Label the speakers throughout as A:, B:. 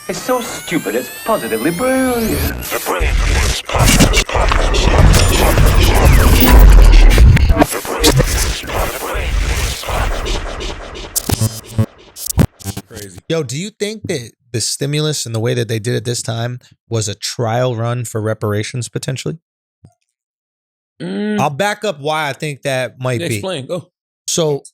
A: It's so stupid, it's positively brilliant.
B: The Brilliant Idiots Podcast.
C: Crazy.
D: Yo, do you think that the stimulus and the way that they did it this time was a trial run for reparations potentially? I'll back up why I think that might be.
C: Explain. Go.
D: So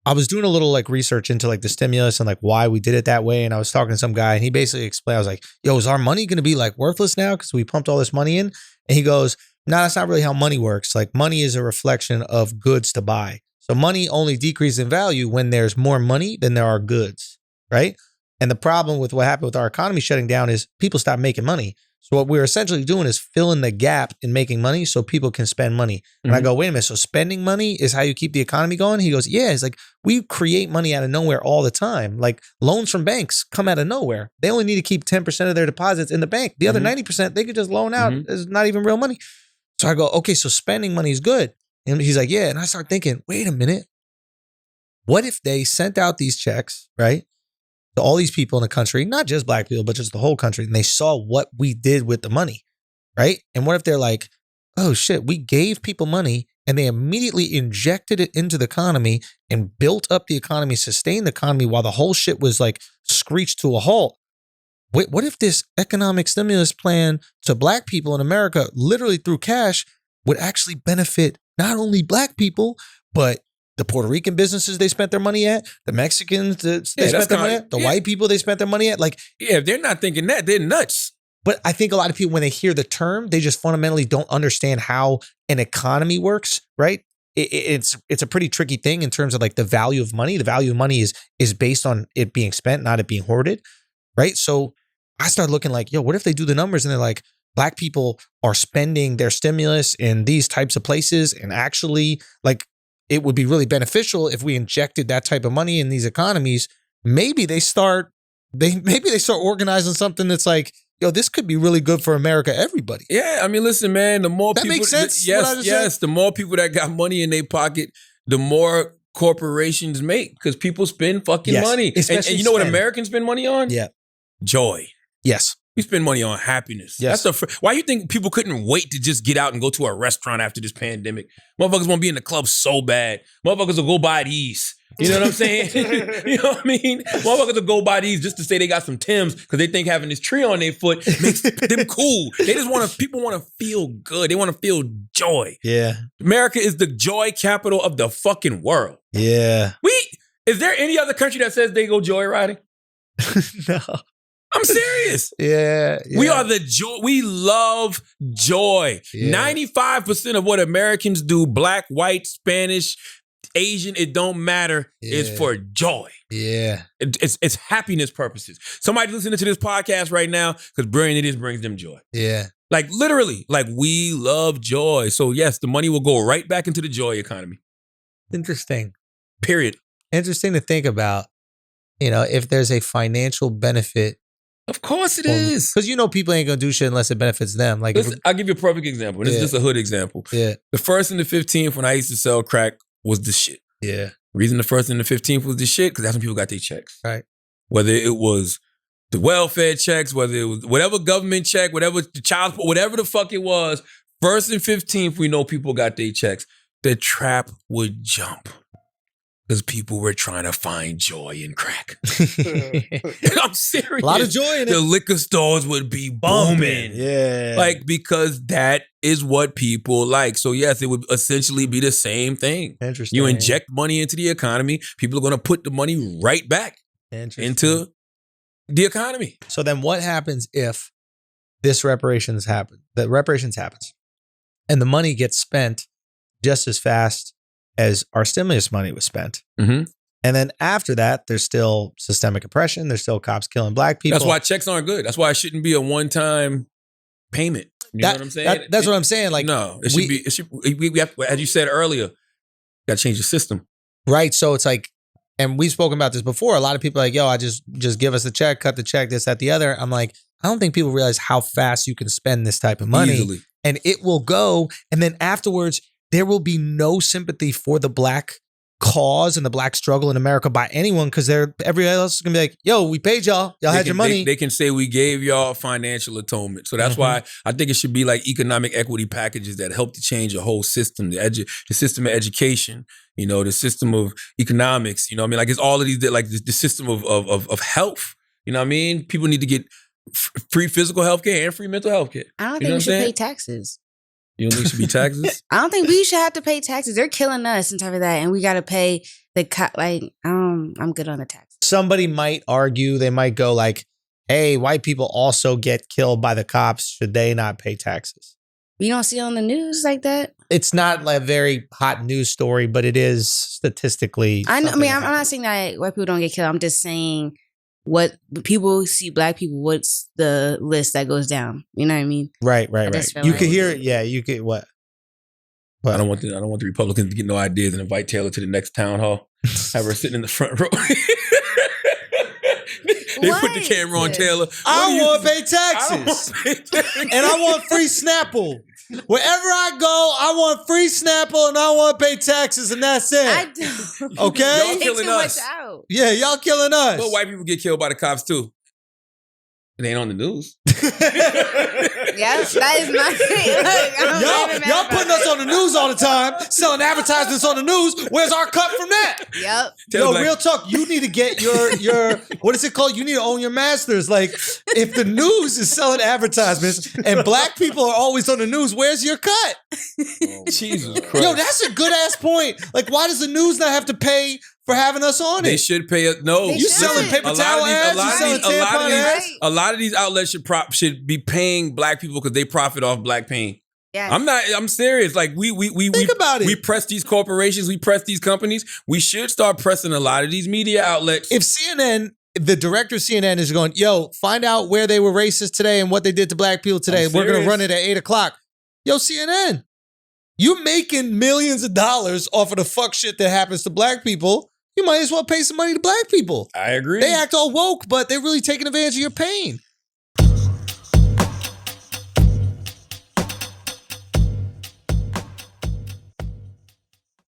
D: I was doing a little like research into like the stimulus and like why we did it that way. And I was talking to some guy and he basically explained, I was like, yo, is our money going to be like worthless now because we pumped all this money in? And he goes, no, that's not really how money works. Like money is a reflection of goods to buy. So money only decreases in value when there's more money than there are goods, right? And the problem with what happened with our economy shutting down is people stopped making money. So what we're essentially doing is filling the gap in making money so people can spend money. And I go, wait a minute, so spending money is how you keep the economy going? He goes, yeah, it's like we create money out of nowhere all the time. Like loans from banks come out of nowhere. They only need to keep 10% of their deposits in the bank. The other 90%, they could just loan out. It's not even real money. So I go, okay, so spending money is good. And he's like, yeah. And I start thinking, wait a minute. What if they sent out these checks, right? To all these people in the country, not just black people, but just the whole country. And they saw what we did with the money, right? And what if they're like, oh shit, we gave people money and they immediately injected it into the economy and built up the economy, sustained the economy while the whole shit was like screeched to a halt. Wait, what if this economic stimulus plan to black people in America, literally through cash, would actually benefit not only black people, but the Puerto Rican businesses they spent their money at, the Mexicans they spent their money at, the white people they spent their money at. Like,
C: yeah, if they're not thinking that, they're nuts.
D: But I think a lot of people, when they hear the term, they just fundamentally don't understand how an economy works, right? It's a pretty tricky thing in terms of like the value of money. The value of money is based on it being spent, not it being hoarded, right? So I started looking like, yo, what if they do the numbers and they're like, black people are spending their stimulus in these types of places and actually like, it would be really beneficial if we injected that type of money in these economies. Maybe they start organizing something that's like, yo, this could be really good for America, everybody.
C: Yeah, I mean, listen, man, the more
D: that
C: people...
D: makes sense?
C: Yes, the more people that got money in their pocket, the more corporations make because people spend fucking money. And you know what Americans spend money on?
D: Yeah.
C: Joy.
D: Yes.
C: We spend money on happiness.
D: Yes.
C: Why you think people couldn't wait to just get out and go to a restaurant after this pandemic? Motherfuckers want to be in the club so bad. Motherfuckers will go buy these. You know what I'm saying? You know what I mean? Motherfuckers will go buy these just to say they got some Timbs because they think having this tree on their foot makes them cool. They just people want to feel good. They want to feel joy.
D: Yeah.
C: America is the joy capital of the fucking world.
D: Yeah.
C: Is there any other country that says they go joyriding?
D: No.
C: I'm serious.
D: Yeah.
C: We are the joy. We love joy.
D: Yeah.
C: 95% of what Americans do, black, white, Spanish, Asian, it don't matter, is for joy.
D: Yeah.
C: It's happiness purposes. Somebody listening to this podcast right now, because Brilliant Idiots brings them joy.
D: Yeah.
C: Like literally, like we love joy. So yes, the money will go right back into the joy economy.
D: Interesting.
C: Period.
D: Interesting to think about, if there's a financial benefit.
C: Of course it is.
D: Because people ain't gonna do shit unless it benefits them. Like,
C: listen, I'll give you a perfect example. This is just a hood example.
D: Yeah.
C: The 1st and the 15th when I used to sell crack was the shit.
D: Yeah.
C: Reason the 1st and the 15th was the shit, because that's when people got their checks.
D: Right.
C: Whether it was the welfare checks, whether it was whatever government check, whatever the child support, whatever the fuck it was, 1st and 15th, we know people got their checks. The trap would jump. Because people were trying to find joy in crack. I'm serious.
D: A lot of joy in it.
C: The liquor stores would be booming.
D: Yeah.
C: Like, because that is what people like. So yes, it would essentially be the same thing.
D: Interesting.
C: You inject money into the economy, people are going to put the money right back into the economy.
D: So then what happens if this reparations happens? The reparations happens and the money gets spent just as fast as our stimulus money was spent.
C: Mm-hmm.
D: And then after that, there's still systemic oppression. There's still cops killing black people.
C: That's why checks aren't good. That's why it shouldn't be a one-time payment. You know what I'm saying?
D: That's what I'm saying. Like,
C: no, we have, as you said earlier, got to change the system.
D: Right. So it's like, and we've spoken about this before. A lot of people are like, yo, I just give us the check, cut the check, this, that, the other. I'm like, I don't think people realize how fast you can spend this type of money.
C: Easily.
D: And it will go. And then afterwards, there will be no sympathy for the black cause and the black struggle in America by anyone because everybody else is gonna be like, yo, we paid y'all. Y'all had your money.
C: They can say we gave y'all financial atonement. So that's why I think it should be like economic equity packages that help to change the whole system, the system of education, you know, the system of economics, you know what I mean? Like it's all of these, like the system of health, you know what I mean? People need to get free physical health care and free mental health care.
E: I don't think we should pay taxes.
C: You don't think it should be taxes?
E: I don't think we should have to pay taxes. They're killing us and stuff like that, and we got to pay the I'm good on the tax.
D: Somebody might argue, they might go like, hey, white people also get killed by the cops. Should they not pay taxes?
E: You don't see it on the news like that?
D: It's not like a very hot news story, but it is statistically.
E: I'm not saying that white people don't get killed. I'm just saying what people see black people, what's the list that goes down? You know what I mean?
D: Right. You could hear it. Yeah, you could what?
C: I don't want the Republicans to get no ideas and invite Taylor to the next town hall. Have her sitting in the front row. They put the camera on Taylor.
D: I want to pay taxes. And I want free Snapple. Wherever I go, I want free Snapple and I want to pay taxes and that's it.
E: I don't.
D: Okay?
C: Y'all killing us.
D: Yeah, y'all killing us.
C: But white people get killed by the cops too. It ain't on the news.
E: Yeah, that is my thing.
D: Y'all putting us on the news all the time, selling advertisements on the news. Where's our cut from that?
E: Yep.
D: Yo, real talk. You need to get your what is it called? You need to own your masters. Like, if the news is selling advertisements and black people are always on the news, where's your cut?
C: Oh, Jesus Christ.
D: Yo, that's a good ass point. Like, why does the news not have to pay for having us on it?
C: They should pay us. No,
E: They
D: You
E: should.
D: selling paper towel ads? You selling tampon ads?
C: A lot of these outlets should be paying black people because they profit off black pain.
E: Yeah.
C: I'm serious. Like we
D: Think about it.
C: We press these corporations, we press these companies. We should start pressing a lot of these media outlets.
D: If CNN, the director of CNN is going, yo, find out where they were racist today and what they did to black people today. We're going to run it at 8:00. Yo, CNN, you making millions of dollars off of the fuck shit that happens to black people. You might as well pay some money to black people.
C: I agree.
D: They act all woke, but they're really taking advantage of your pain.